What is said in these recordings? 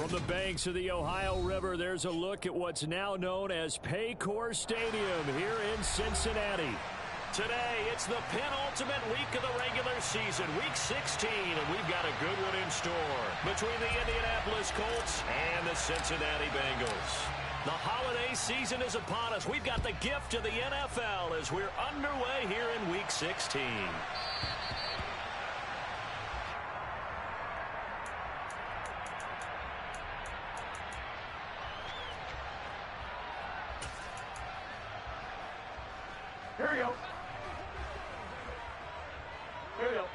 From the banks of the Ohio River, there's a look at what's now known as Paycor Stadium here in Cincinnati. Today, it's the penultimate week of the regular season, Week 16, and we've got a good one in store between the Indianapolis Colts and the Cincinnati Bengals. The holiday season is upon us. We've got the gift of the NFL as we're underway here in Week 16. Here we go. Here we go.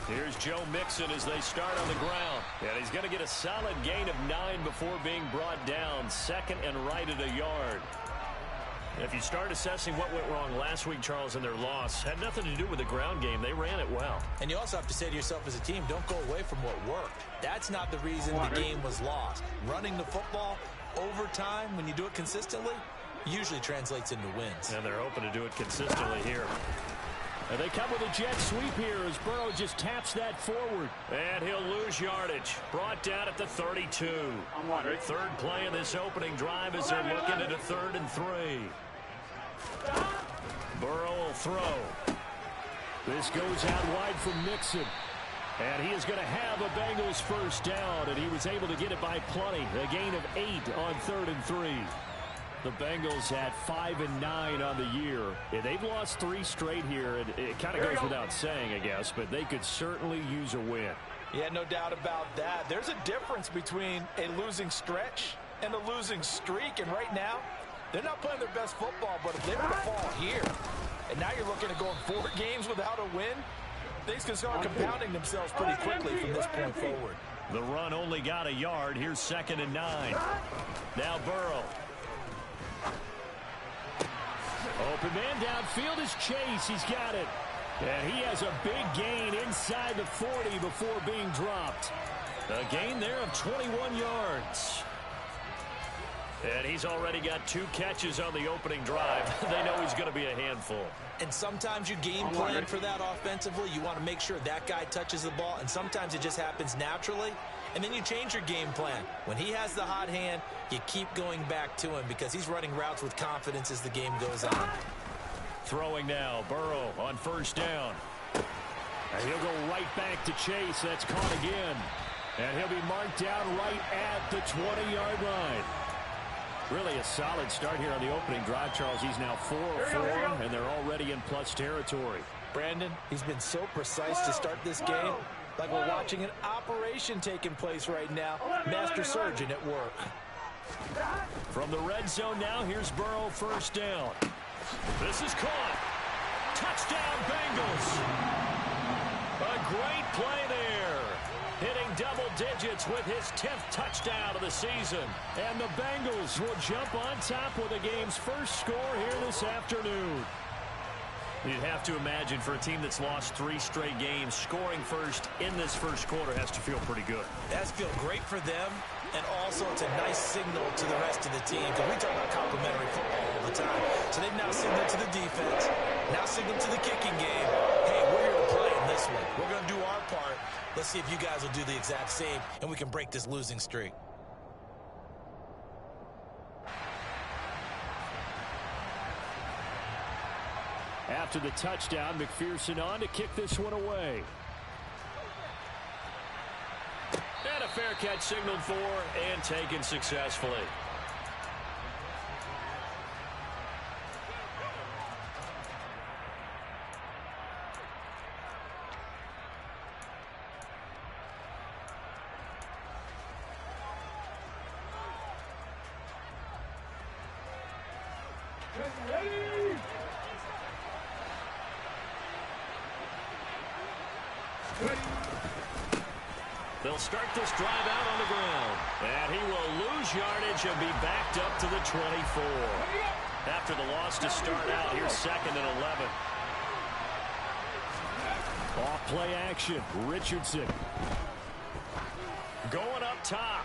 Here's Joe Mixon as they start on the ground. And he's going to get a solid gain of 9 before being brought down. Second and right at a yard. If you start assessing what went wrong last week, Charles, in their loss, had nothing to do with the ground game. They ran it well. And you also have to say to yourself as a team, don't go away from what worked. That's not the reason the game was lost. Running the football over time, when you do it consistently, usually translates into wins. And they're hoping to do it consistently here. And they come with a jet sweep here as Burrow just taps that forward. And he'll lose yardage. Brought down at the 32. Third play of this opening drive as they're looking at a 3rd and 3. Burrow will throw. This goes out wide from Mixon. And he is going to have a Bengals first down. And he was able to get it by plenty. A gain of 8 on 3rd and 3. The Bengals at 5-9 on the year. Yeah, they've lost 3 straight here. It kind of goes without saying, I guess, but they could certainly use a win. Yeah, no doubt about that. There's a difference between a losing stretch and a losing streak, and right now, they're not playing their best football, but if they were to fall here, and now you're looking at going 4 games without a win, things can start compounding themselves pretty quickly from this point forward. The run only got a yard. Here's 2nd and 9. Now Burrow. Open man downfield is Chase. He's got it. And he has a big gain inside the 40 before being dropped. A gain there of 21 yards. And he's already got 2 catches on the opening drive. They know he's going to be a handful. And sometimes you game plan for that offensively. You want to make sure that guy touches the ball, and sometimes it just happens naturally. And then you change your game plan. When he has the hot hand, you keep going back to him because he's running routes with confidence as the game goes on. Throwing now, Burrow on first down. And he'll go right back to Chase. That's caught again. And he'll be marked down right at the 20-yard line. Really a solid start here on the opening drive, Charles. He's now 4 of 4, and they're already in plus territory. Brandon, he's been so precise to start this game. Like we're watching an operation taking place right now. Master surgeon at work. From the red zone now, here's Burrow first down. This is caught. Touchdown, Bengals. A great play there. Hitting double digits with his 10th touchdown of the season. And the Bengals will jump on top with the game's first score here this afternoon. You'd have to imagine for a team that's lost 3 straight games, scoring first in this first quarter has to feel pretty good. It has to feel great for them, and also it's a nice signal to the rest of the team because we talk about complimentary football all the time. So they've now signaled to the defense, now signaled to the kicking game, hey, we're here to play in this one. We're going to do our part. Let's see if you guys will do the exact same, and we can break this losing streak. After the touchdown, McPherson on to kick this one away. And a fair catch signaled for and taken successfully. They'll start this drive out on the ground. And he will lose yardage and be backed up to the 24. After the loss to start out, here's 2nd and 11. Off play action, Richardson. Going up top.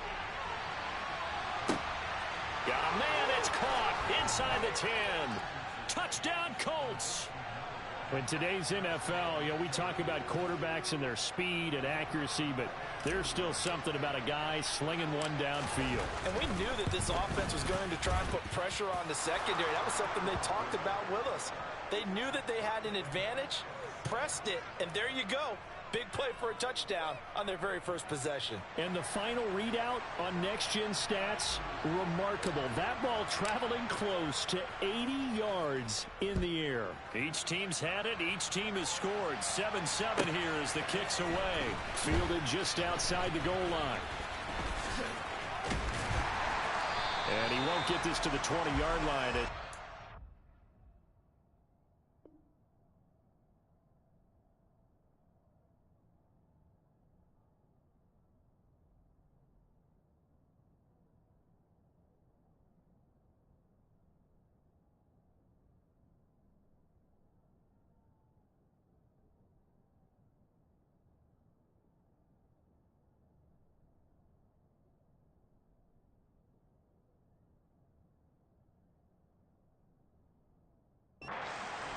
Got a man that's caught inside the 10. Touchdown, Colts. In today's NFL, we talk about quarterbacks and their speed and accuracy, but there's still something about a guy slinging one downfield. And we knew that this offense was going to try and put pressure on the secondary. That was something they talked about with us. They knew that they had an advantage, pressed it, and there you go. Big play for a touchdown on their very first possession. And the final readout on next-gen stats, remarkable. That ball traveling close to 80 yards in the air. Each team's had it. Each team has scored. 7-7 here as the kick's away. Fielded just outside the goal line. And he won't get this to the 20-yard line.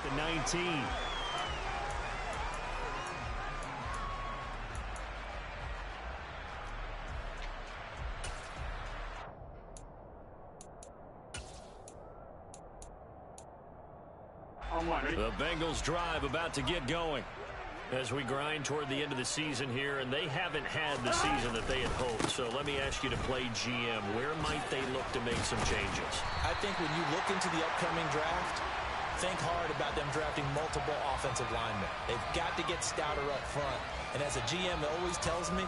The 19. The Bengals drive about to get going as we grind toward the end of the season here, and they haven't had the season that they had hoped. So let me ask you to play GM. Where might they look to make some changes? I think when you look into the upcoming draft, think hard about them drafting multiple offensive linemen. They've got to get stouter up front. And as a GM that always tells me,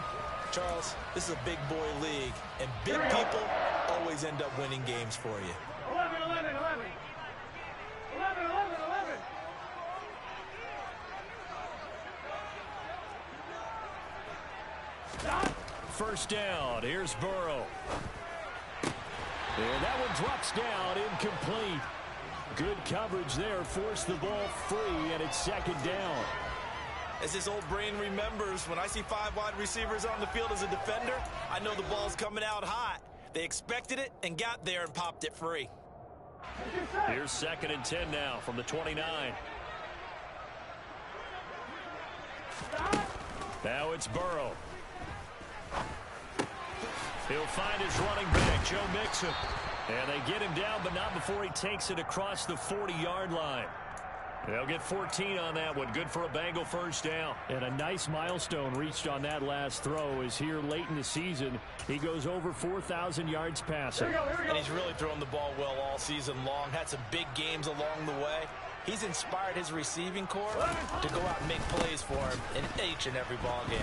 Charles, this is a big boy league, and big people always end up winning games for you. 11, 11, 11. 11, 11, 11. Stop. First down. Here's Burrow. And that one drops down, incomplete. Good coverage there, forced the ball free, and it's second down. As this old brain remembers, when I see 5 wide receivers on the field as a defender, I know the ball's coming out hot. They expected it and got there and popped it free. Here's second and 10 now from the 29. Now it's Burrow. He'll find his running back, Joe Mixon. And they get him down, but not before he takes it across the 40-yard line. They'll get 14 on that one. Good for a Bengal first down. And a nice milestone reached on that last throw is here late in the season. He goes over 4,000 yards passing. Here we go. And he's really thrown the ball well all season long. Had some big games along the way. He's inspired his receiving corps to go out and make plays for him in each and every ball game.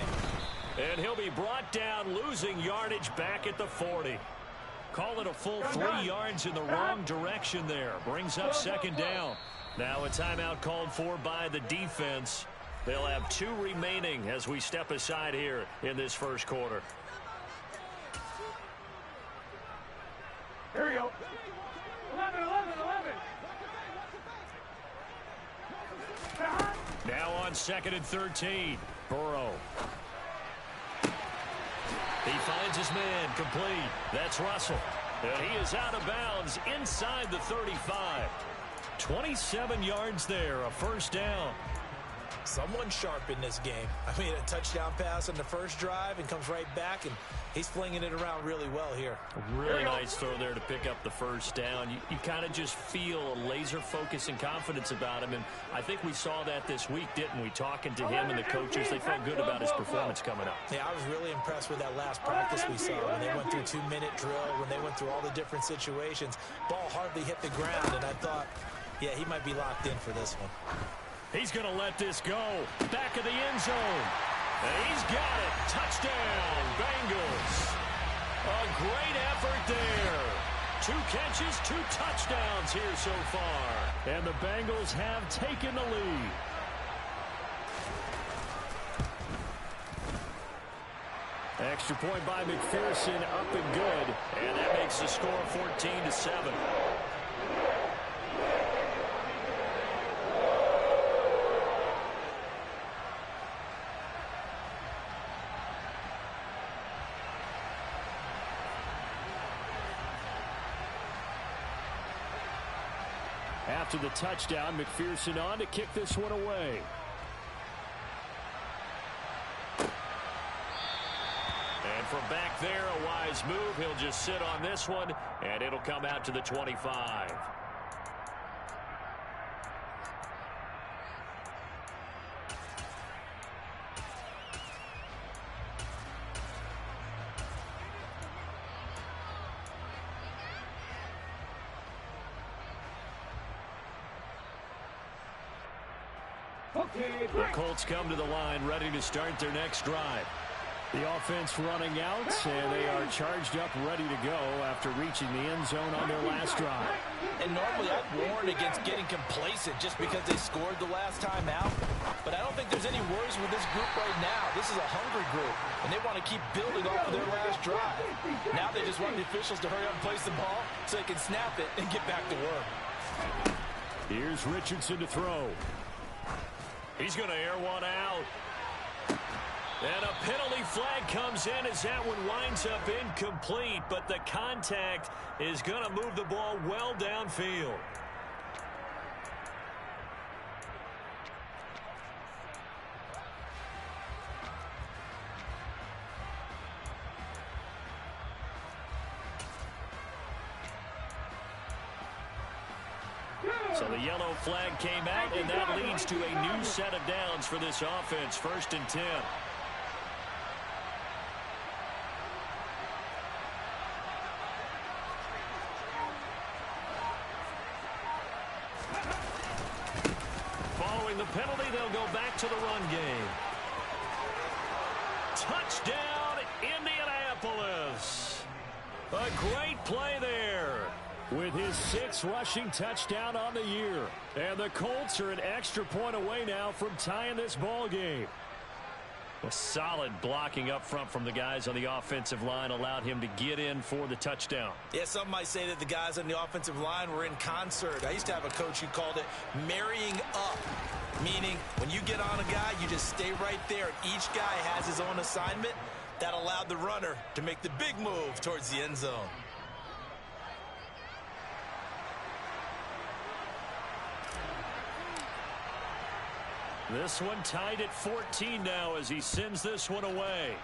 And he'll be brought down, losing yardage back at the 40. Call it a full 3 yards in the wrong direction there. Brings up second down. Now a timeout called for by the defense. They'll have 2 remaining as we step aside here in this first quarter. Here we go. 11, 11, 11. Now on second and 13. Burrow. He finds his man complete. That's Russell. And he is out of bounds inside the 35. 27 yards there, a first down. Someone sharp in this game. I mean, a touchdown pass on the first drive and comes right back, and he's flinging it around really well here. Really nice throw there to pick up the first down. You kind of just feel a laser focus and confidence about him, and I think we saw that this week, didn't we? Talking to him and the coaches, they felt good about his performance coming up. Yeah, I was really impressed with that last practice we saw when they went through 2-minute drill, when they went through all the different situations. Ball hardly hit the ground, and I thought, yeah, he might be locked in for this one. He's going to let this go. Back of the end zone. And he's got it. Touchdown, Bengals. A great effort there. 2 catches, 2 touchdowns here so far. And the Bengals have taken the lead. Extra point by McPherson, up and good. And that makes the score 14-7. after the touchdown. McPherson on to kick this one away. And from back there, a wise move. He'll just sit on this one, and it'll come out to the 25. The Colts come to the line ready to start their next drive. The offense running out, and they are charged up, ready to go after reaching the end zone on their last drive. And normally I'd warn against getting complacent just because they scored the last time out. But I don't think there's any worries with this group right now. This is a hungry group, and they want to keep building off of their last drive. Now they just want the officials to hurry up and place the ball so they can snap it and get back to work. Here's Richardson to throw. He's going to air one out. And a penalty flag comes in as that one winds up incomplete, but the contact is going to move the ball well downfield. So the yellow flag came out, and that leads to a new set of downs for this offense. 1st and 10. Following the penalty, they'll go back to the run game. Touchdown, Indianapolis. A great play there, with his 6th rushing touchdown on the year. And the Colts are an extra point away now from tying this ball game. A solid blocking up front from the guys on the offensive line allowed him to get in for the touchdown. Yeah, some might say that the guys on the offensive line were in concert. I used to have a coach who called it marrying up, meaning when you get on a guy, you just stay right there. Each guy has his own assignment. That allowed the runner to make the big move towards the end zone. This one tied at 14 now as he sends this one away.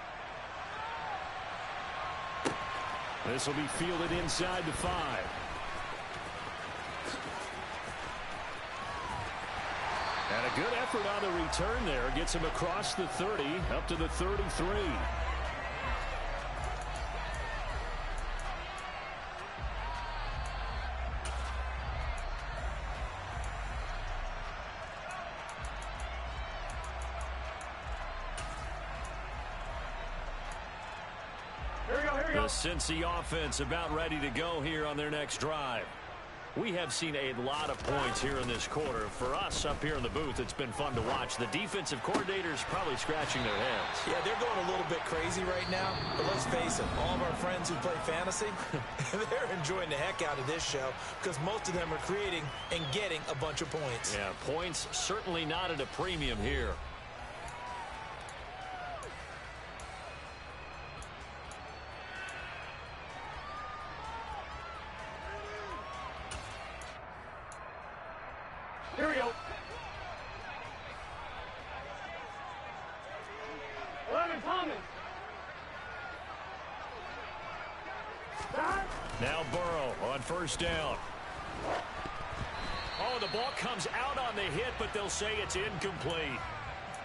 This will be fielded inside the 5. And a good effort on the return there. Gets him across the 30, up to the 33. The Cincy offense about ready to go here on their next drive. We have seen a lot of points here in this quarter. For us up here in the booth, it's been fun to watch. The defensive coordinators probably scratching their heads. Yeah, they're going a little bit crazy right now. But let's face it, all of our friends who play fantasy, they're enjoying the heck out of this show because most of them are creating and getting a bunch of points. Yeah, points certainly not at a premium here. Here we go. 11, Thomas. Now Burrow on 1st down. Oh, the ball comes out on the hit, but they'll say it's incomplete.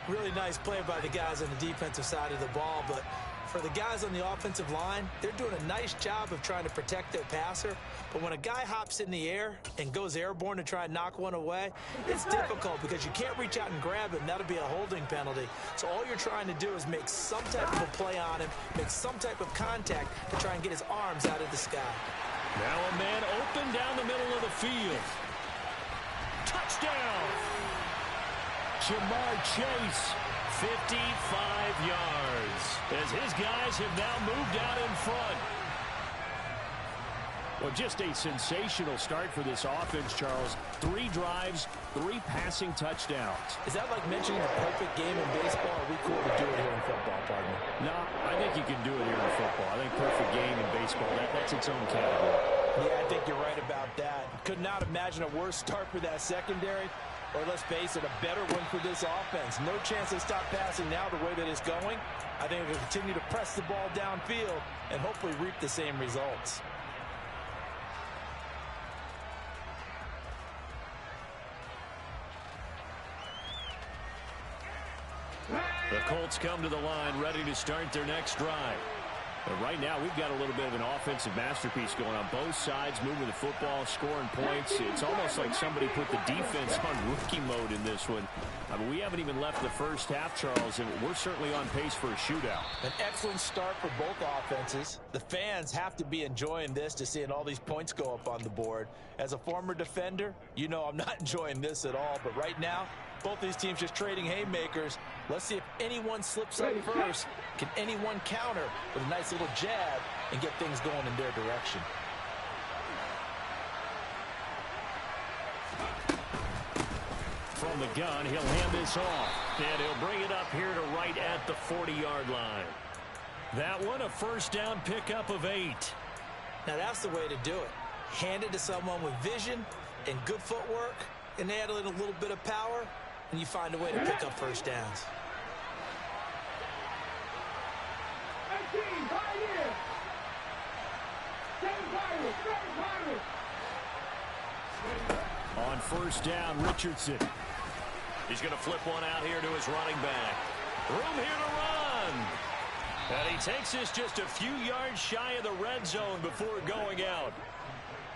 Really nice play by the guys on the defensive side of the ball, but for the guys on the offensive line, they're doing a nice job of trying to protect their passer. But when a guy hops in the air and goes airborne to try and knock one away, it's difficult because you can't reach out and grab him. That'll be a holding penalty. So all you're trying to do is make some type of a play on him, make some type of contact to try and get his arms out of the sky. Now a man open down the middle of the field. Touchdown! Jamar Chase, 55 yards, as his guys have now moved out in front. Well, just a sensational start for this offense, Charles. 3 drives, 3 passing touchdowns. Is that like mentioning the perfect game in baseball? Are we cool to do it here in football, partner? No, I think you can do it here in football. I think perfect game in baseball, that's its own category. Yeah, I think you're right about that. Could not imagine a worse start for that secondary, or let's face it, a better one for this offense. No chance they stop passing now the way that it's going. I think they'll continue to press the ball downfield and hopefully reap the same results. The Colts come to the line ready to start their next drive. But right now, we've got a little bit of an offensive masterpiece going on both sides, moving the football, scoring points. It's almost like somebody put the defense on rookie mode in this one. I mean, we haven't even left the first half, Charles, and we're certainly on pace for a shootout. An excellent start for both offenses. The fans have to be enjoying this to seeing all these points go up on the board. As a former defender, you know I'm not enjoying this at all. But right now, both these teams just trading haymakers. Let's see if anyone slips up first. Can anyone counter with a nice little jab and get things going in their direction? From the gun, he'll hand this off. And he'll bring it up here to right at the 40-yard line. That one, a first down pickup of 8. Now that's the way to do it. Hand it to someone with vision and good footwork, and add in a little bit of power, and you find a way to pick up first downs. 18, right here. 7 Pirates, 7 Pirates. On first down, Richardson. He's going to flip one out here to his running back. Room here to run. And he takes this just a few yards shy of the red zone before going out.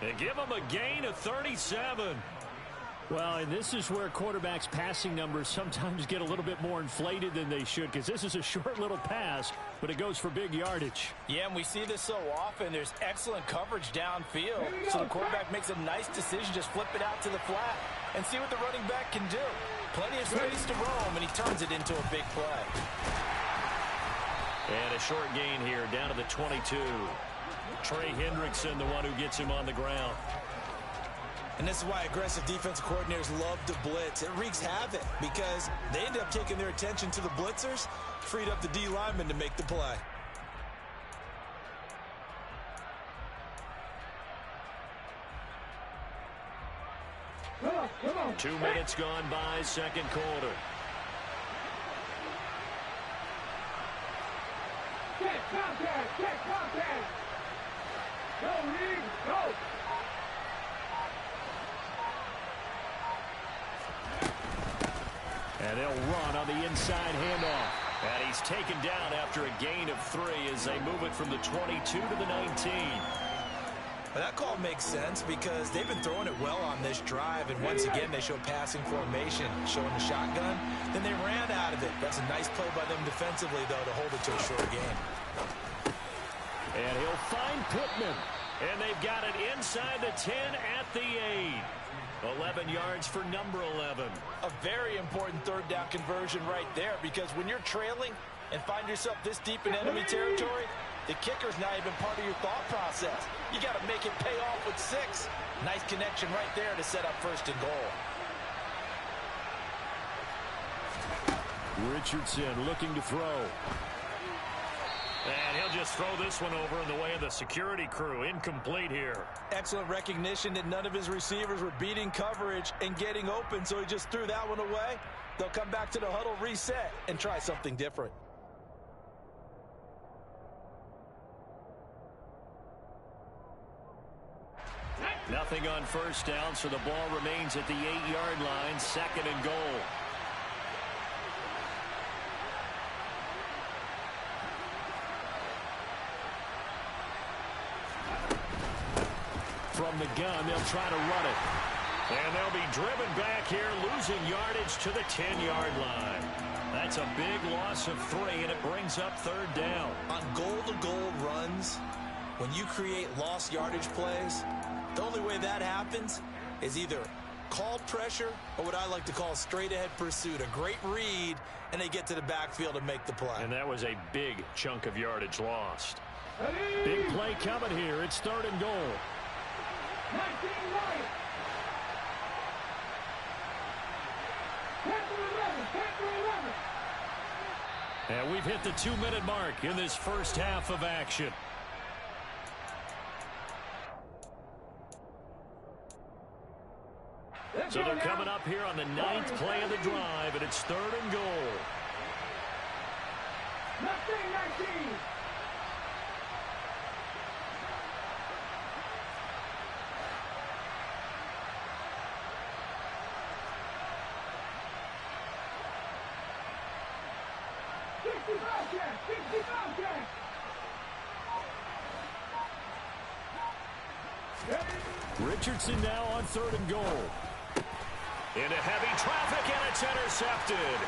And give him a gain of 37. Well, and this is where quarterbacks' passing numbers sometimes get a little bit more inflated than they should, because this is a short little pass, but it goes for big yardage. Yeah, and we see this so often. There's excellent coverage downfield, so the quarterback makes a nice decision, just flip it out to the flat and see what the running back can do. Plenty of space to roam, and he turns it into a big play. And a short gain here down to the 22. Trey Hendrickson, the one who gets him on the ground. And this is why aggressive defensive coordinators love to blitz. It wreaks havoc because they end up taking their attention to the blitzers, freed up the D lineman to make the play. Come on. 2 minutes gone by, second quarter. Get contact. Go, Reed, go. And they'll run on the inside handoff. And he's taken down after a gain of 3 as they move it from the 22 to the 19. Well, that call makes sense because they've been throwing it well on this drive, and once again they show passing formation, showing the shotgun. Then they ran out of it. That's a nice play by them defensively, though, to hold it to a short gain. And he'll find Pittman. And they've got it inside the 10 at the 8. 11 yards for number 11. A very important third down conversion right there, because when you're trailing and find yourself this deep in enemy territory, the kicker's not even part of your thought process. You got to make it pay off with 6. Nice connection right there to set up first and goal. Richardson looking to throw. And he'll just throw this one over in the way of the security crew. Incomplete here. Excellent recognition that none of his receivers were beating coverage and getting open, so he just threw that one away. They'll come back to the huddle, reset, and try something different. Nothing on first down, so the ball remains at the 8-yard line, second and goal. From the gun, they'll try to run it. And they'll be driven back here, losing yardage to the 10-yard line. That's a big loss of 3, and it brings up third down. On goal-to-goal runs, when you create lost yardage plays, the only way that happens is either called pressure or what I like to call straight-ahead pursuit. A great read, and they get to the backfield and make the play. And that was a big chunk of yardage lost. Big play coming here. It's third and goal. 19 right. 10-11. And we've hit the 2-minute mark in this first half of action. So they're coming up here on the 9th play of the drive, and it's 3rd and goal. Mustang 19. Richardson now on 3rd and goal. Into heavy traffic, and it's intercepted.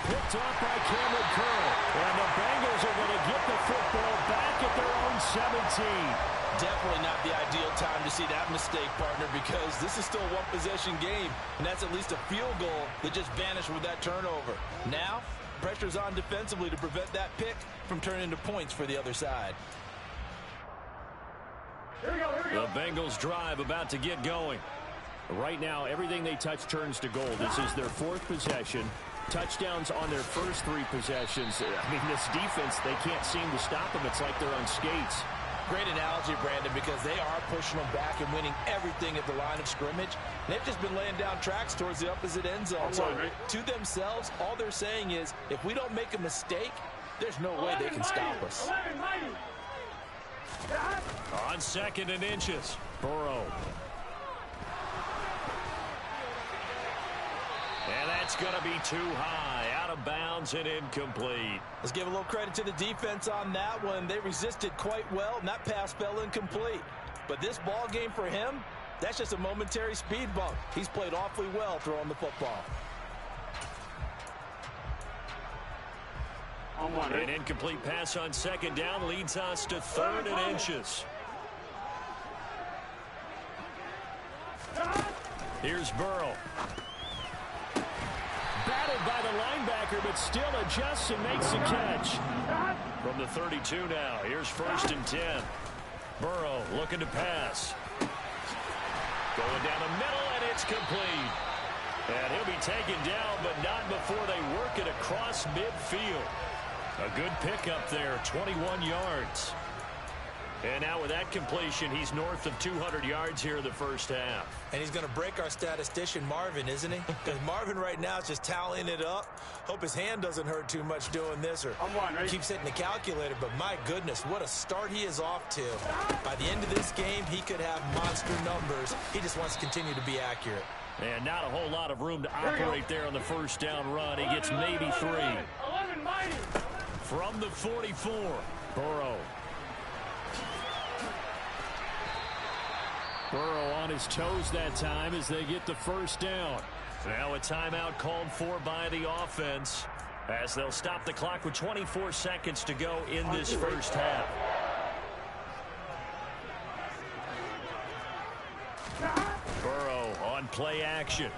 Picked off by Cameron Curl. And the Bengals are going to get the football back at their own 17. Definitely not the ideal time to see that mistake, partner, because this is still a one-possession game, and that's at least a field goal that just vanished with that turnover. Now, pressure's on defensively to prevent that pick from turning into points for the other side. Here we go. The Bengals drive about to get going. Right now, everything they touch turns to gold. This is their 4th possession. Touchdowns on their first 3 possessions. I mean, this defense, they can't seem to stop them. It's like they're on skates. Great analogy, Brandon, because they are pushing them back and winning everything at the line of scrimmage. They've just been laying down tracks towards the opposite end zone. So to themselves, all they're saying is, if we don't make a mistake, there's no way they can stop us. On 2nd and inches, Burrow. And that's going to be too high, out of bounds and incomplete. Let's give a little credit to the defense on that one. They resisted quite well, and that pass fell incomplete. But this ball game for him, that's just a momentary speed bump. He's played awfully well throwing the football. An incomplete pass on 2nd down leads us to 3rd and inches. Here's Burrow. Battled by the linebacker, but still adjusts and makes a catch. From the 32 now, here's 1st and 10. Burrow looking to pass. Going down the middle, and it's complete. And he'll be taken down, but not before they work it across midfield. A good pickup there, 21 yards. And now with that completion, he's north of 200 yards here in the first half. And he's going to break our statistician, Marvin, isn't he? Because Marvin right now is just tallying it up. Hope his hand doesn't hurt too much doing this or keeps hitting the calculator. But my goodness, what a start he is off to. By the end of this game, he could have monster numbers. He just wants to continue to be accurate. And not a whole lot of room to operate there on the first down run. He gets maybe 3. From the 44, Burrow. Burrow on his toes that time as they get the first down. Now a timeout called for by the offense as they'll stop the clock with 24 seconds to go in this first half. Burrow on play action.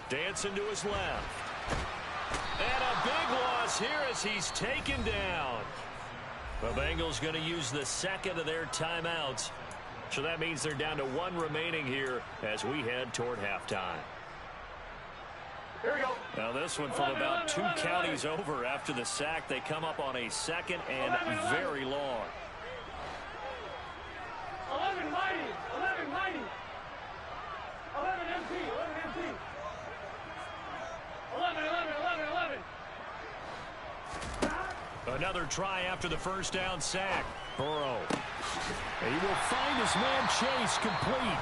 Dancing to his left. And a big loss here as he's taken down. The Bengals going to use the 2nd of their timeouts. So that means they're down to 1 remaining here as we head toward halftime. Here we go. Now this one from about 2 counties over after the sack. They come up on a 2nd and very long. 11 mighty. 11 mighty. 11 MT. 11 MT. 11. Another try after the first down sack. Burrow. He will find his man Chase complete.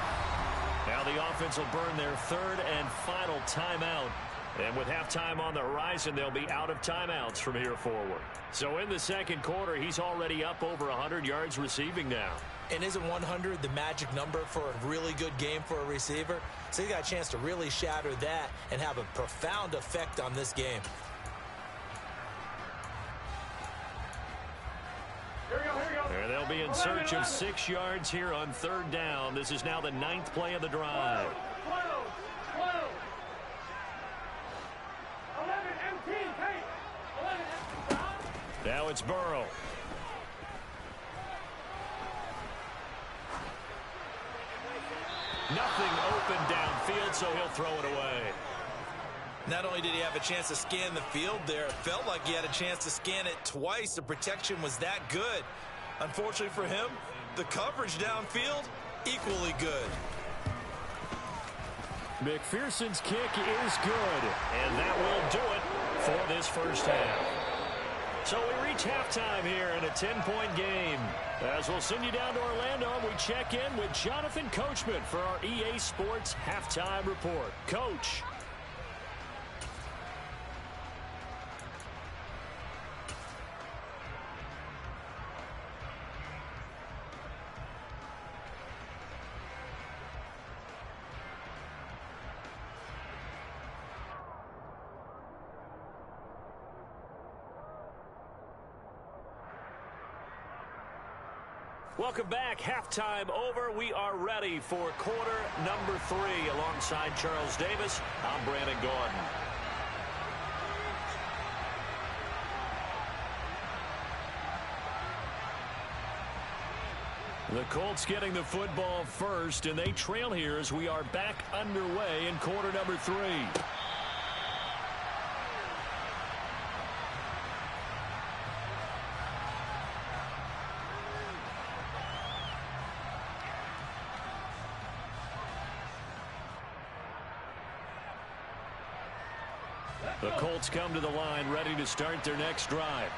Now the offense will burn their 3rd and final timeout. And with halftime on the horizon, they'll be out of timeouts from here forward. So in the 2nd quarter, he's already up over 100 yards receiving now. And isn't 100 the magic number for a really good game for a receiver? So he got a chance to really shatter that and have a profound effect on this game. And they'll be in search of 6 yards here on 3rd down. This is now the 9th play of the drive. 12. 11 MT. Hey. 11 MT. Now it's Burrow. Nothing open downfield, so he'll throw it away. Not only did he have a chance to scan the field there, it felt like he had a chance to scan it twice. The protection was that good. Unfortunately for him, the coverage downfield, equally good. McPherson's kick is good, and that will do it for this first half. So we reach halftime here in a 10-point game. As we'll send you down to Orlando, we check in with Jonathan Coachman for our EA Sports Halftime Report. Coach. Welcome back. Halftime over. We are ready for quarter number 3. Alongside Charles Davis, I'm Brandon Gordon. The Colts getting the football first, and they trail here as we are back underway in quarter number 3. The Colts come to the line ready to start their next drive.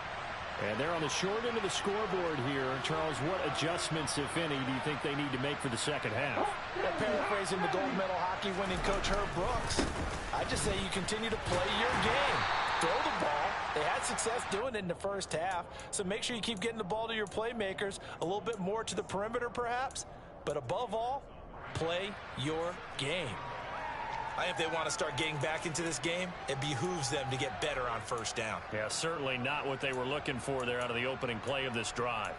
And they're on the short end of the scoreboard here. Charles, what adjustments, if any, do you think they need to make for the second half? Well, paraphrasing the gold medal hockey winning coach Herb Brooks, I just say you continue to play your game. Throw the ball. They had success doing it in the first half, so make sure you keep getting the ball to your playmakers, a little bit more to the perimeter perhaps, but above all, play your game. I think if they want to start getting back into this game, it behooves them to get better on first down. Yeah, certainly not what they were looking for there out of the opening play of this drive.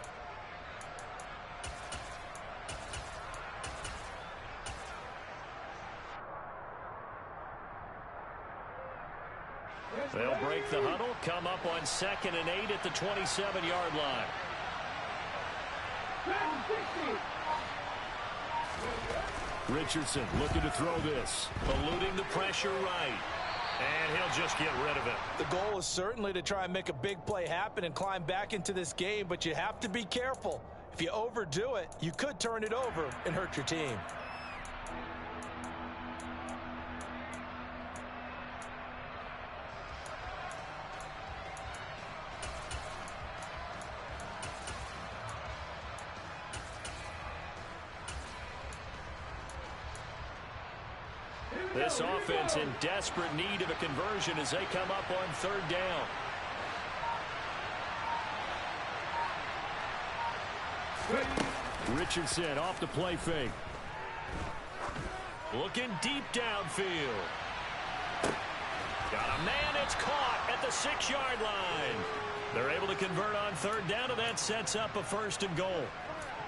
They'll break the huddle, come up on 2nd and 8 at the 27-yard line. Richardson looking to throw this. Eluding the pressure right. And he'll just get rid of it. The goal is certainly to try and make a big play happen and climb back into this game, but you have to be careful. If you overdo it, you could turn it over and hurt your team. This offense in desperate need of a conversion as they come up on 3rd down. Richardson off the play fake. Looking deep downfield. Got a man, it's caught at the 6-yard line. They're able to convert on 3rd down, and that sets up a 1st and goal.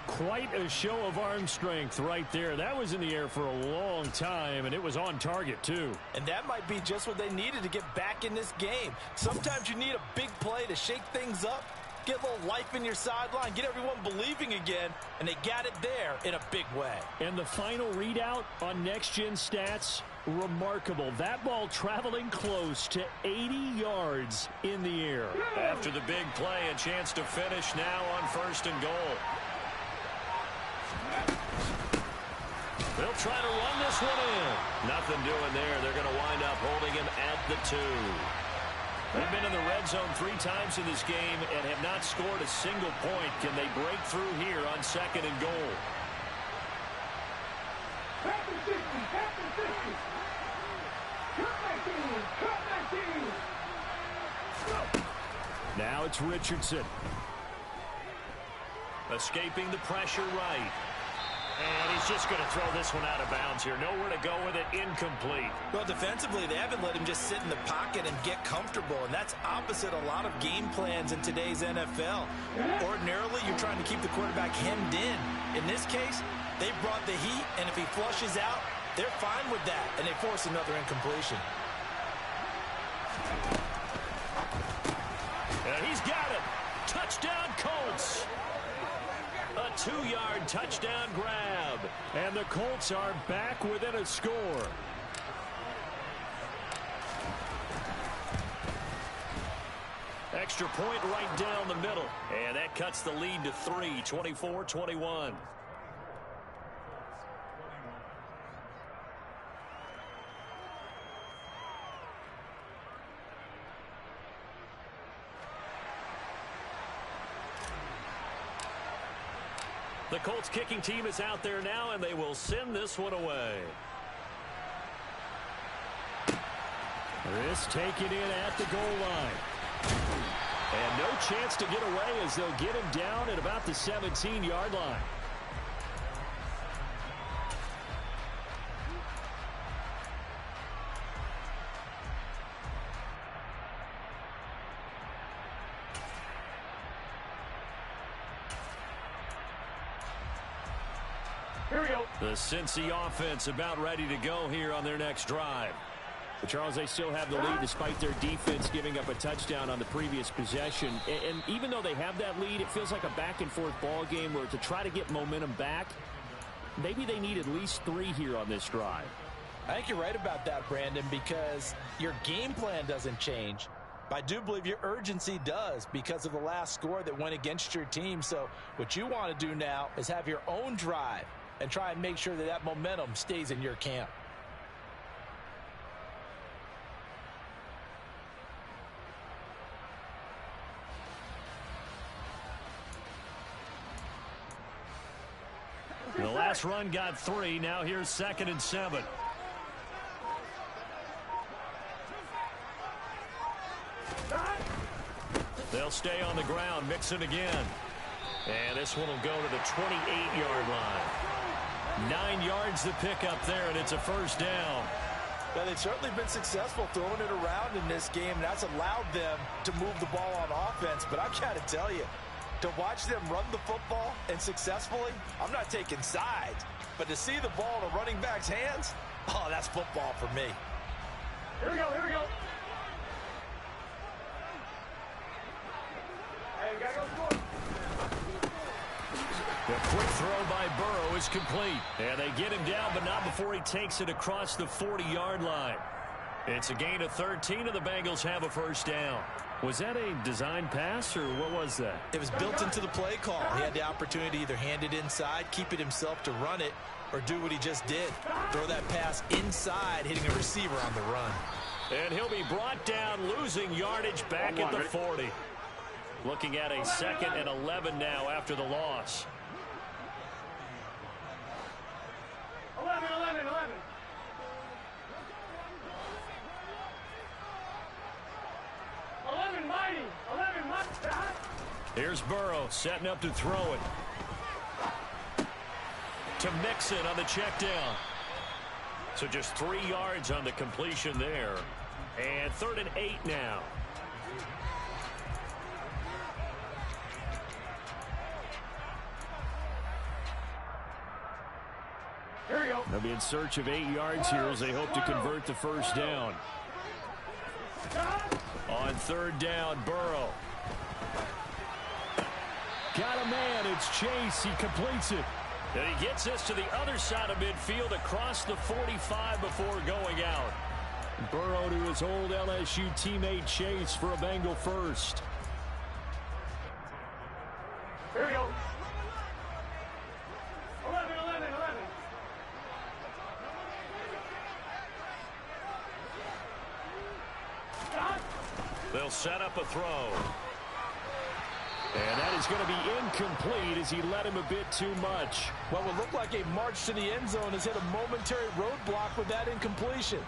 Quite a show of arm strength right there. That was in the air for a long time, and it was on target, too. And that might be just what they needed to get back in this game. Sometimes you need a big play to shake things up, get a little life in your sideline, get everyone believing again, and they got it there in a big way. And the final readout on next-gen stats, remarkable. That ball traveling close to 80 yards in the air. After the big play, a chance to finish now on 1st and goal. They'll try to run this one in. Nothing doing there. They're going to wind up holding him at the 2. They've been in the red zone 3 times in this game and have not scored a single point. Can they break through here on 2nd and goal? Now it's Richardson. Escaping the pressure right. And he's just going to throw this one out of bounds here. Nowhere to go with it. Incomplete. Well, defensively, they haven't let him just sit in the pocket and get comfortable, and that's opposite a lot of game plans in today's NFL. Ordinarily, you're trying to keep the quarterback hemmed in. In this case, they brought the heat, and if he flushes out, they're fine with that, and they force another incompletion. And he's got it. Touchdown, Colts. A 2-yard touchdown grab. And the Colts are back within a score. Extra point right down the middle. And that cuts the lead to 3, 24-21. The Colts kicking team is out there now, and they will send this one away. This taken in at the goal line. And no chance to get away as they'll get him down at about the 17-yard line. Here we go. The Cincy offense about ready to go here on their next drive. But Charles, they still have the lead despite their defense giving up a touchdown on the previous possession. And even though they have that lead, it feels like a back-and-forth ball game where to try to get momentum back, maybe they need at least 3 here on this drive. I think you're right about that, Brandon, because your game plan doesn't change. But I do believe your urgency does because of the last score that went against your team. So what you want to do now is have your own drive and try and make sure that that momentum stays in your camp. The last run got 3. Now here's 2nd and 7. They'll stay on the ground, mix it again. And this one will go to the 28-yard line. 9 yards to pick up there, and it's a first down. Well, they've certainly been successful throwing it around in this game, and that's allowed them to move the ball on offense. But I've got to tell you, to watch them run the football and successfully, I'm not taking sides. But to see the ball in a running back's hands, oh, that's football for me. Here we go, here we go. Hey, we gotta go score. The quick throw by Burrow is complete. And they get him down, but not before he takes it across the 40-yard line. It's a gain of 13, and the Bengals have a first down. Was that a design pass, or what was that? It was built into the play call. He had the opportunity to either hand it inside, keep it himself to run it, or do what he just did. Throw that pass inside, hitting a receiver on the run. And he'll be brought down, losing yardage back at the 40. Looking at a 2nd and 11 now after the loss. 11, 11, 11. Here's Burrow setting up to throw it. To Mixon on the check down. So just 3 yards on the completion there. And 3rd and 8 now. Here we go. They'll be in search of 8 yards here as they hope to convert the first down. On 3rd down, Burrow. Got a man. It's Chase. He completes it. And he gets this to the other side of midfield across the 45 before going out. Burrow to his old LSU teammate Chase for a Bengal first. Here we go. 11, 11, 11. They'll set up a throw. And that is going to be incomplete as he let him a bit too much. What would look like a march to the end zone has hit a momentary roadblock with that incompletion.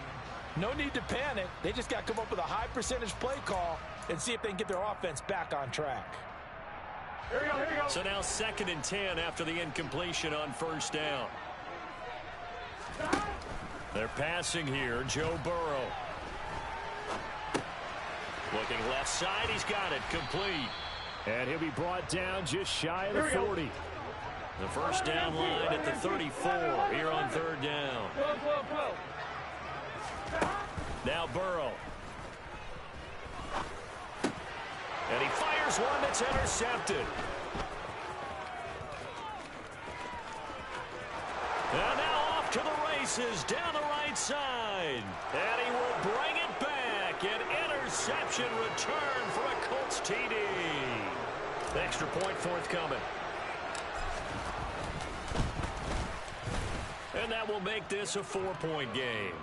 No need to panic. They just got to come up with a high percentage play call and see if they can get their offense back on track. Here we go, here we go. So now 2nd and 10 after the incompletion on first down. They're passing here. Joe Burrow. Looking left side. He's got it. Complete. And he'll be brought down just shy of the 40. The first down line at the 34 here on 3rd down. Now Burrow. And he fires one that's intercepted. And now off to the races down the right side. And he will bring it back. An interception return for a Colts TD. Extra point forthcoming. And that will make this a 4-point game.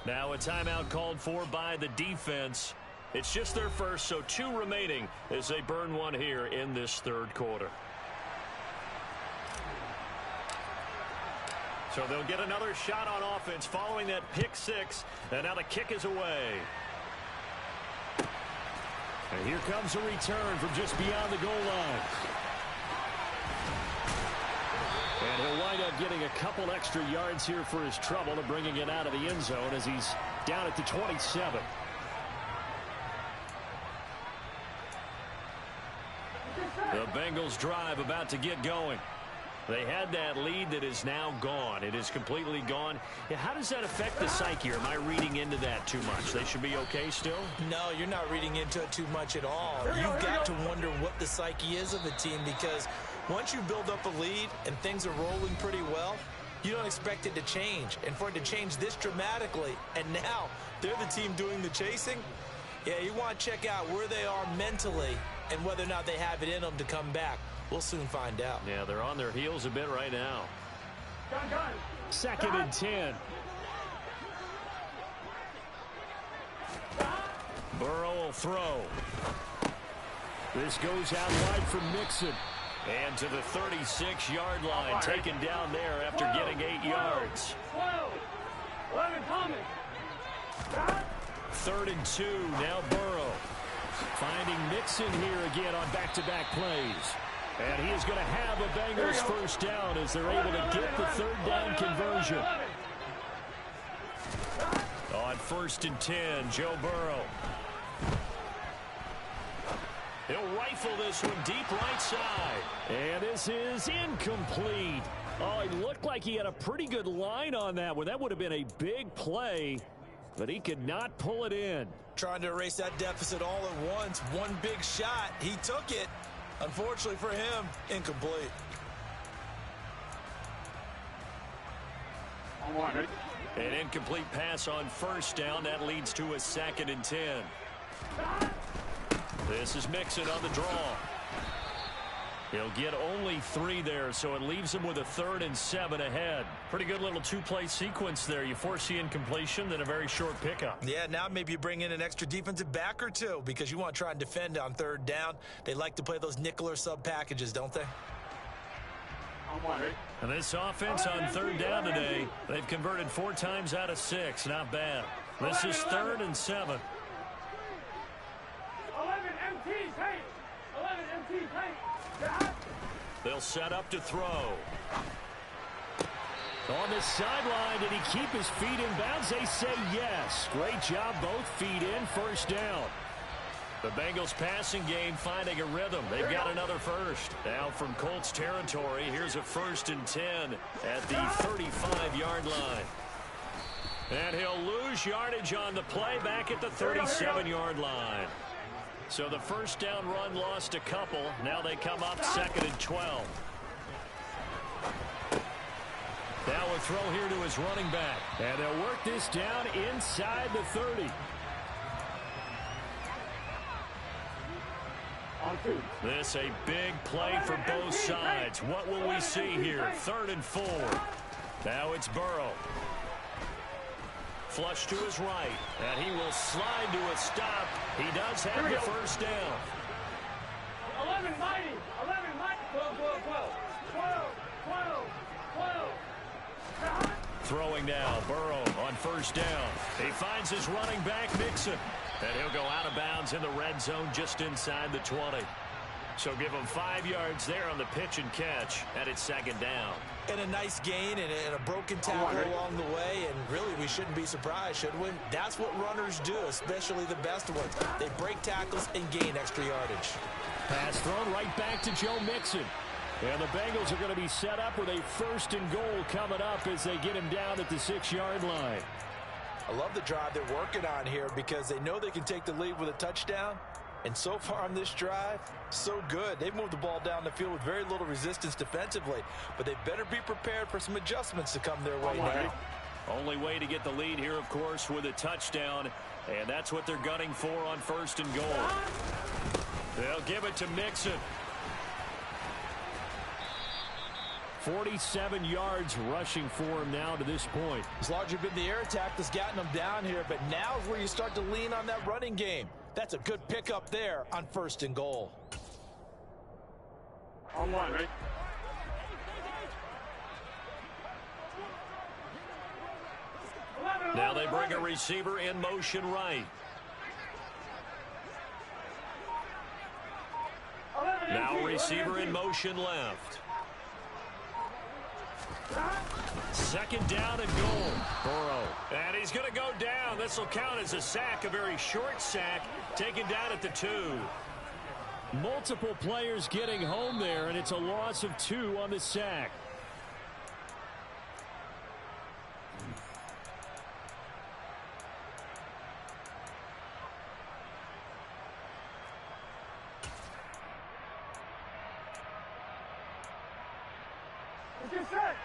Now a timeout called for by the defense. It's just their first, so 2 remaining as they burn one here in this third quarter. So they'll get another shot on offense following that pick 6, and now the kick is away. And here comes a return from just beyond the goal line. And he'll wind up getting a couple extra yards here for his trouble and bringing it out of the end zone as he's down at the 27. The Bengals drive about to get going. They had that lead that is now gone. It is completely gone. Yeah, how does that affect the psyche? Or am I reading into that too much? They should be okay still? No, you're not reading into it too much at all. You've got to wonder what the psyche is of a team, because once you build up a lead and things are rolling pretty well, you don't expect it to change. And for it to change this dramatically, and now they're the team doing the chasing, yeah, you want to check out where they are mentally and whether or not they have it in them to come back. We'll soon find out. Yeah, they're on their heels a bit right now. 2nd and 10. Burrow will throw. This goes out wide for Mixon. And to the 36-yard line, taken down there after getting 8 yards. 12. 11 coming. 3rd and 2, now Burrow. Finding Mixon here again on back-to-back plays. And he is going to have a Bengals first down as they're able to get the 3rd down conversion. On 1st and 10, Joe Burrow. He'll rifle this one deep right side. And this is incomplete. Oh, it looked like he had a pretty good line on that one. That would have been a big play, but he could not pull it in. Trying to erase that deficit all at once. One big shot. He took it. Unfortunately for him, incomplete. An incomplete pass on 1st down. That leads to a 2nd and 10. This is Mixon on the draw. He'll get only 3 there, so it leaves him with a 3rd and 7 ahead. Pretty good little 2-play sequence there. You force the incompletion, then a very short pickup. Yeah, now maybe you bring in an extra defensive back or 2 because you want to try and defend on 3rd down. They like to play those nickel or sub packages, don't they? And this offense on 3rd down today, they've converted 4 times out of 6. Not bad. This is 3rd and 7. 11 MT tank. 11 MT tank. They'll set up to throw. On the sideline, did he keep his feet in bounds? They say yes. Great job, both feet in, 1st down. The Bengals passing game finding a rhythm. They've got another first. Now from Colts territory, here's a 1st and 10 at the 35-yard line. And he'll lose yardage on the play back at the 37-yard line. So the 1st down run lost a couple. Now they come up 2nd and 12. Now a throw here to his running back. And they'll work this down inside the 30. This a big play for both sides. What will we see here? 3rd and 4. Now it's Burrow. Flush to his right, and he will slide to a stop. He does have the 1st down. 11 mighty, 11 mighty, 12, 12, 12, 12, 12, 12. Throwing now, Burrow on 1st down. He finds his running back, Mixon, and he'll go out of bounds in the red zone just inside the 20. So give him 5 yards there on the pitch and catch, and it's 2nd down. And a nice gain and a broken tackle along the way, and really we shouldn't be surprised, should we? That's what runners do, especially the best ones. They break tackles and gain extra yardage. Pass thrown right back to Joe Mixon. And the Bengals are going to be set up with a 1st and goal coming up as they get him down at the 6-yard line. I love the drive they're working on here because they know they can take the lead with a touchdown. And so far on this drive, so good. They've moved the ball down the field with very little resistance defensively, but they better be prepared for some adjustments to come their way now. Only way to get the lead here, of course, with a touchdown, and that's what they're gunning for on 1st and goal. They'll give it to Mixon. 47 yards rushing for him now to this point. It's largely been the air attack that's gotten them down here, but now is where you start to lean on that running game. That's a good pickup there on 1st and goal. On one, right? Now they bring a receiver in motion right. Now receiver in motion left. 2nd down and goal. Burrow. And he's going to go down. This will count as a sack, a very short sack, taken down at the 2. Multiple players getting home there, and it's a loss of 2 on the sack. Get set.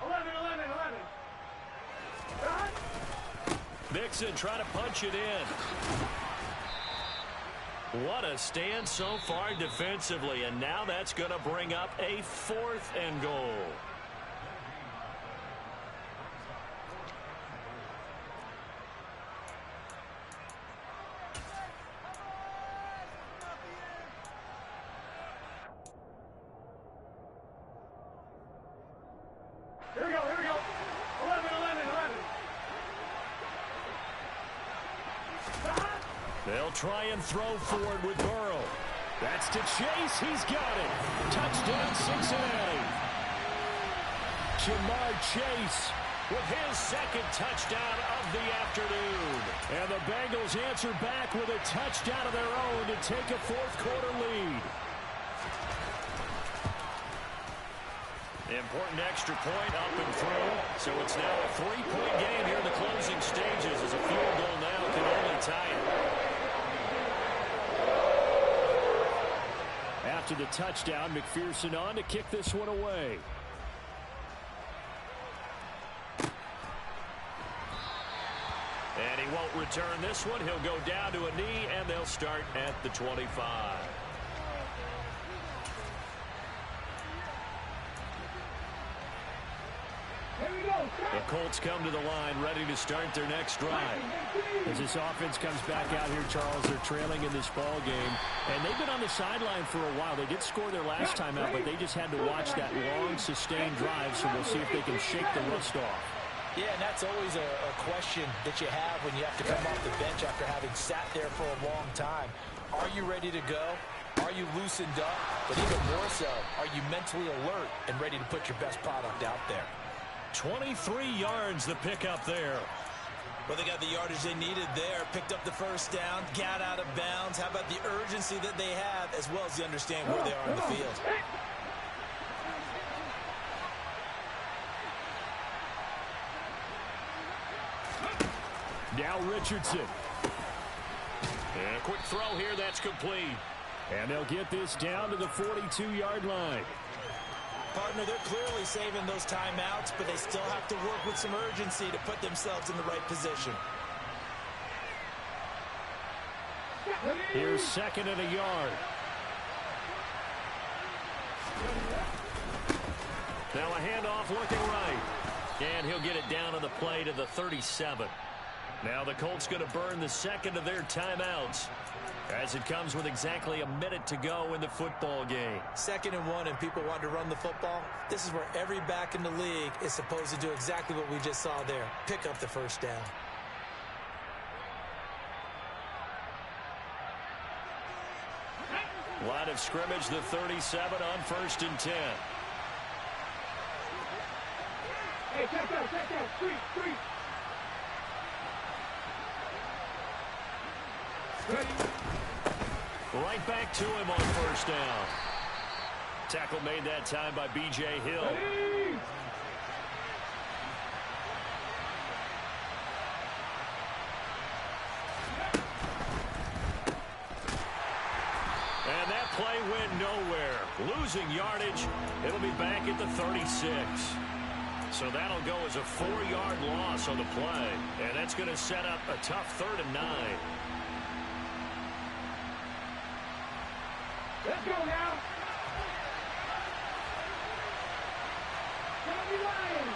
11. Mixon trying to punch it in. What a stand so far defensively, and now that's going to bring up a 4th and goal. Here we go. 11. They'll try and throw forward with Burrow. That's to Chase. He's got it. Touchdown, Cincinnati. Jamar Chase with his 2nd touchdown of the afternoon. And the Bengals answer back with a touchdown of their own to take a 4th quarter lead. Important extra point up and through. So it's now a 3-point game here in the closing stages as a field goal now can only tie it. After the touchdown, McPherson on to kick this one away. And he won't return this one. He'll go down to a knee, and they'll start at the 25. The Colts come to the line ready to start their next drive. As this offense comes back out here, Charles, they're trailing in this ball game. And they've been on the sideline for a while. They did score their last time out, but they just had to watch that long, sustained drive, so we'll see if they can shake the rust off. Yeah, and that's always a question that you have when you have to come off the bench after having sat there for a long time. Are you ready to go? Are you loosened up? But even more so, are you mentally alert and ready to put your best product out there? 23 yards the pickup there. Well, they got the yardage they needed there. Picked up the 1st down, got out of bounds. How about the urgency that they have, as well as they understand where they are on the field? Now Richardson. And a quick throw here, that's complete. And they'll get this down to the 42-yard line. Partner, they're clearly saving those timeouts, but they still have to work with some urgency to put themselves in the right position. Here's 2nd and a yard. Now a handoff looking right. And he'll get it down on the play to the 37. Now the Colts going to burn the 2nd of their timeouts, as it comes with exactly a minute to go in the football game. 2nd and 1, and people want to run the football. This is where every back in the league is supposed to do exactly what we just saw there. Pick up the 1st down. Line of scrimmage, the 37 on 1st and 10. Hey, check out. Street. Right back to him on 1st down. Tackle made that time by B.J. Hill. And that play went nowhere. Losing yardage. It'll be back at the 36. So that'll go as a 4-yard loss on the play. And that's going to set up a tough 3rd and 9. Let's go now. Lions.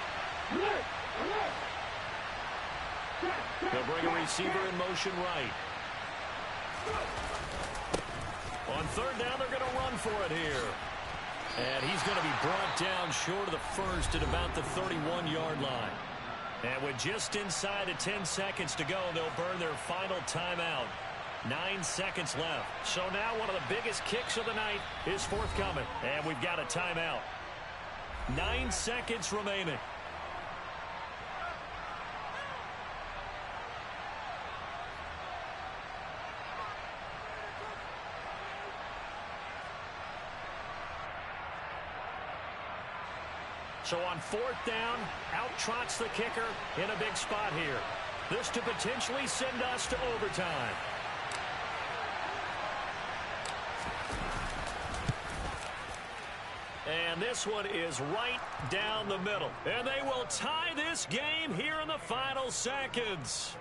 Alert. They'll bring a receiver in motion right. On third down, they're going to run for it here. And he's going to be brought down short of the first at about the 31-yard line. And with just inside of 10 seconds to go, they'll burn their final timeout. 9 seconds left. So now one of the biggest kicks of the night is forthcoming. And we've got a timeout. 9 seconds remaining. So on fourth down, out trots the kicker in a big spot here. This to potentially send us to overtime. And this one is right down the middle. And they will tie this game here in the final seconds.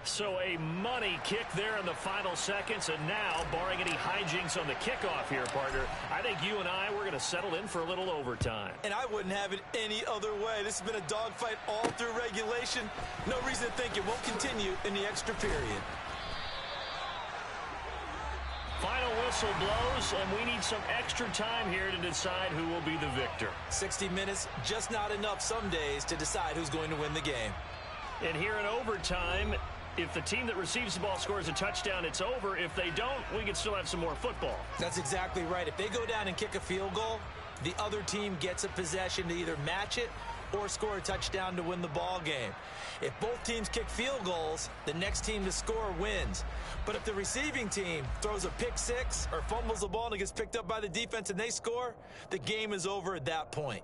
So a money kick there in the final seconds. And now, barring any hijinks on the kickoff here, partner, I think you and I, we're going to settle in for a little overtime. And I wouldn't have it any other way. This has been a dogfight all through regulation. No reason to think it won't continue in the extra period. Final whistle blows, and we need some extra time here to decide who will be the victor. 60 minutes, just not enough some days to decide who's going to win the game. And here in overtime, if the team that receives the ball scores a touchdown, it's over. If they don't, we can still have some more football. That's exactly right. If they go down and kick a field goal, the other team gets a possession to either match it or score a touchdown to win the ball game. If both teams kick field goals, the next team to score wins. But if the receiving team throws a pick six or fumbles the ball and it gets picked up by the defense and they score, the game is over at that point.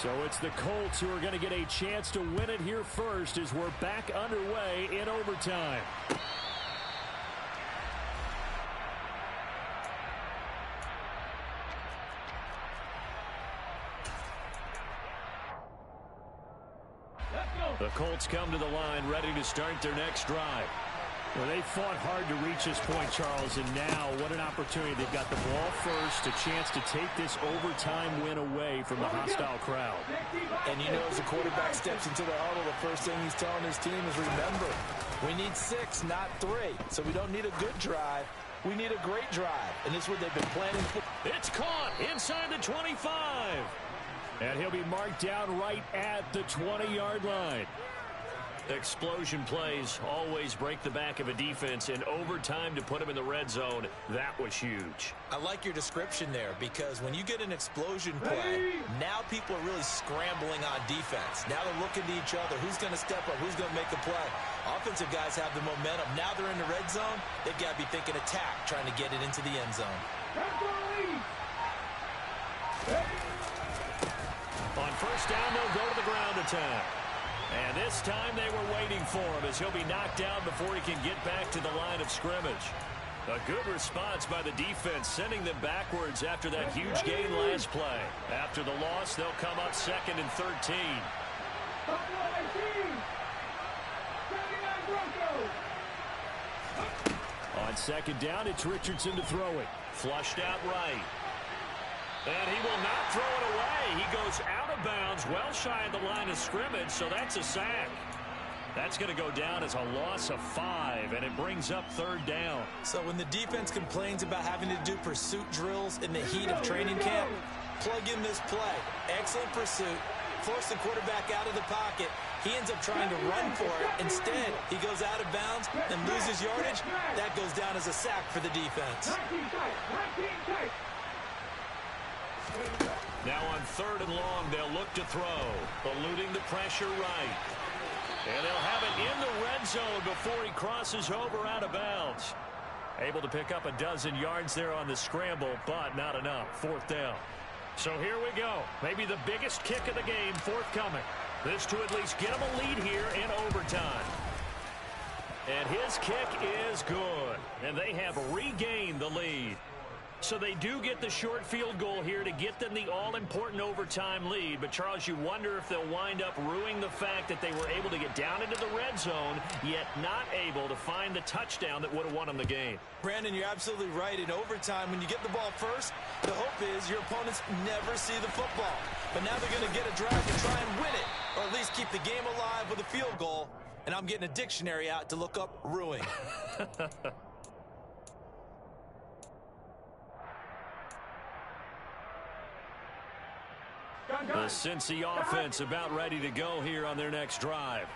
So it's the Colts who are going to get a chance to win it here first as we're back underway in overtime. The Colts come to the line ready to start their next drive. Well, they fought hard to reach this point, Charles, and now what an opportunity. They've got the ball first, a chance to take this overtime win away from the hostile crowd. And you know, as the quarterback steps into the huddle, the first thing he's telling his team is, remember, we need 6, not 3. So we don't need a good drive. We need a great drive. And this is what they've been planning for. It's caught inside the 25. And he'll be marked down right at the 20-yard line. Explosion plays always break the back of a defense. In overtime to put him in the red zone, that was huge. I like your description there, because when you get an explosion play, now people are really scrambling on defense. Now they're looking to each other. Who's going to step up? Who's going to make the play? Offensive guys have the momentum. Now they're in the red zone. They've got to be thinking attack, trying to get it into the end zone. On first down, they'll go to the ground attack. And this time they were waiting for him as he'll be knocked down before he can get back to the line of scrimmage. A good response by the defense, sending them backwards after that huge gain last play. After the loss, they'll come up 2nd and 13. On second down, it's Richardson to throw it. Flushed out right. And he will not throw it away. He goes out of bounds, well shy of the line of scrimmage, so that's a sack. That's going to go down as a loss of 5, and it brings up 3rd down. So when the defense complains about having to do pursuit drills in the heat of training camp, plug in this play. Excellent pursuit. Force the quarterback out of the pocket. He ends up trying to run for it. Instead, he goes out of bounds and loses yardage. That goes down as a sack for the defense. Now on 3rd and long, they'll look to throw, eluding the pressure right. And they'll have it in the red zone before he crosses over out of bounds. Able to pick up a dozen yards there on the scramble, but not enough. 4th down. So here we go. Maybe the biggest kick of the game forthcoming. This to at least get them a lead here in overtime. And his kick is good. And they have regained the lead. So they do get the short field goal here to get them the all-important overtime lead. But, Charles, you wonder if they'll wind up ruining the fact that they were able to get down into the red zone, yet not able to find the touchdown that would have won them the game. Brandon, you're absolutely right. In overtime, when you get the ball first, the hope is your opponents never see the football. But now they're going to get a drive to try and win it, or at least keep the game alive with a field goal. And I'm getting a dictionary out to look up ruining. The Cincy offense about ready to go here on their next drive.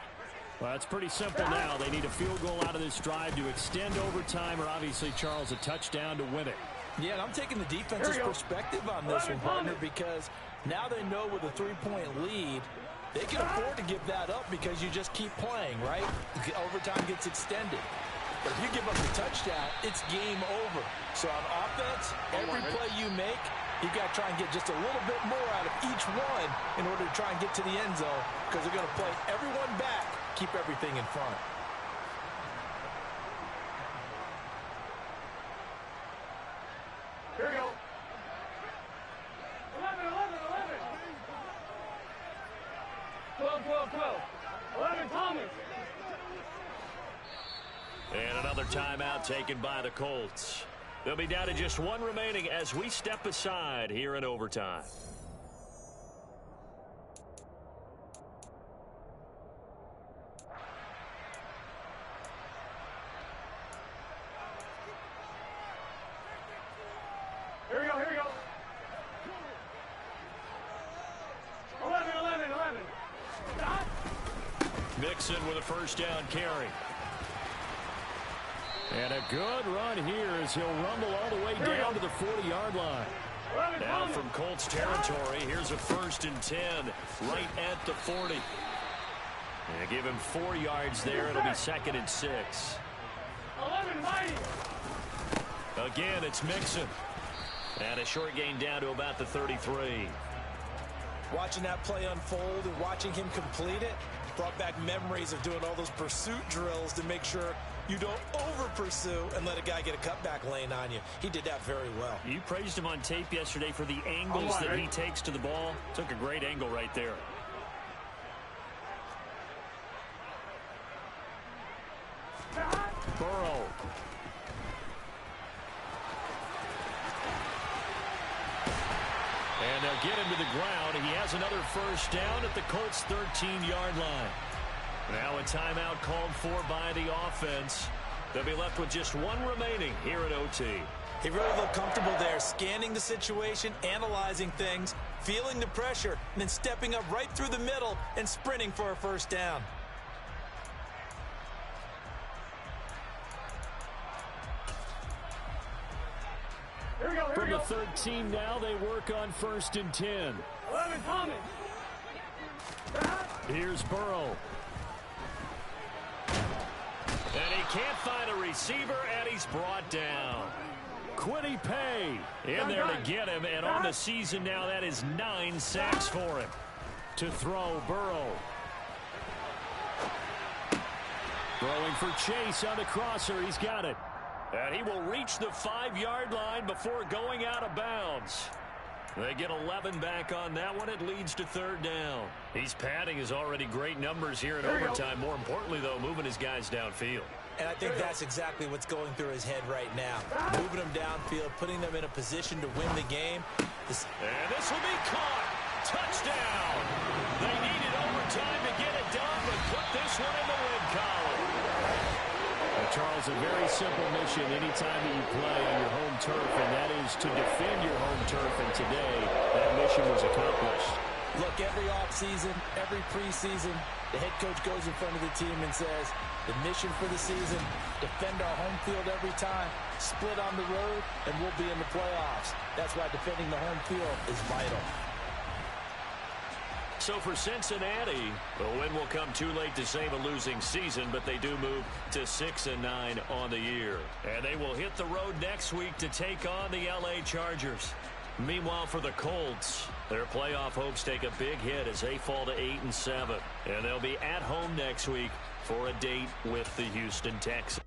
Well, it's pretty simple now. They need a field goal out of this drive to extend overtime, or obviously, Charles, a touchdown to win it. Yeah, and I'm taking the defense's perspective on this one, partner, because now they know with a 3-point lead, they can afford to give that up because you just keep playing, right? Overtime gets extended. But if you give up the touchdown, it's game over. So on offense, every play you make, you've got to try and get just a little bit more out of each one in order to try and get to the end zone, because they're going to play everyone back, keep everything in front. Here we go. 11, 11, 11. 12, 12, 12. 11, Thomas. And another timeout taken by the Colts. They'll be down to just one remaining as we step aside here in overtime. Here we go, here we go. 11, 11, 11. Stop. Mixon with a first down carry. And a good run here as he'll rumble all the way down to the 40-yard line. Now from Colts territory, here's a 1st and 10 right at the 40. And give him 4 yards there. It'll be 2nd and 6. 11, mighty. Again, it's Mixon. And a short gain down to about the 33. Watching that play unfold and watching him complete it brought back memories of doing all those pursuit drills to make sure you don't over-pursue and let a guy get a cutback lane on you. He did that very well. You praised him on tape yesterday for the angles that he takes to the ball. Took a great angle right there. Burrow. And they'll get him to the ground. He has another first down at the Colts' 13-yard line. Now a timeout called for by the offense. They'll be left with just one remaining here at OT. He really looked comfortable there, scanning the situation, analyzing things, feeling the pressure, and then stepping up right through the middle and sprinting for a first down. Here we go, here From we the go. 13 now, they work on 1st and 10. 11, Thomas. Here's Burrow. And he can't find a receiver, and he's brought down. Quiddy Pay in there to get him, and on the season now, that is 9 sacks for him. To throw, Burrow. Throwing for Chase on the crosser. He's got it. And he will reach the 5-yard line before going out of bounds. They get 11 back on that one. It leads to 3rd down. He's padding his already great numbers here in overtime. More importantly, though, moving his guys downfield. And I think that's exactly what's going through his head right now. Moving them downfield, putting them in a position to win the game. And this will be caught. Touchdown. They needed overtime to get it done, but put this one in the win column. Charles, a very simple mission anytime that you play on your home turf, and that is to defend your home turf, and today that mission was accomplished. Look, every offseason, every preseason, the head coach goes in front of the team and says, the mission for the season, defend our home field every time, split on the road, and we'll be in the playoffs. That's why defending the home field is vital. So for Cincinnati, the win will come too late to save a losing season, but they do move to 6-9 on the year. And they will hit the road next week to take on the LA Chargers. Meanwhile, for the Colts, their playoff hopes take a big hit as they fall to 8-7. And they'll be at home next week for a date with the Houston Texans.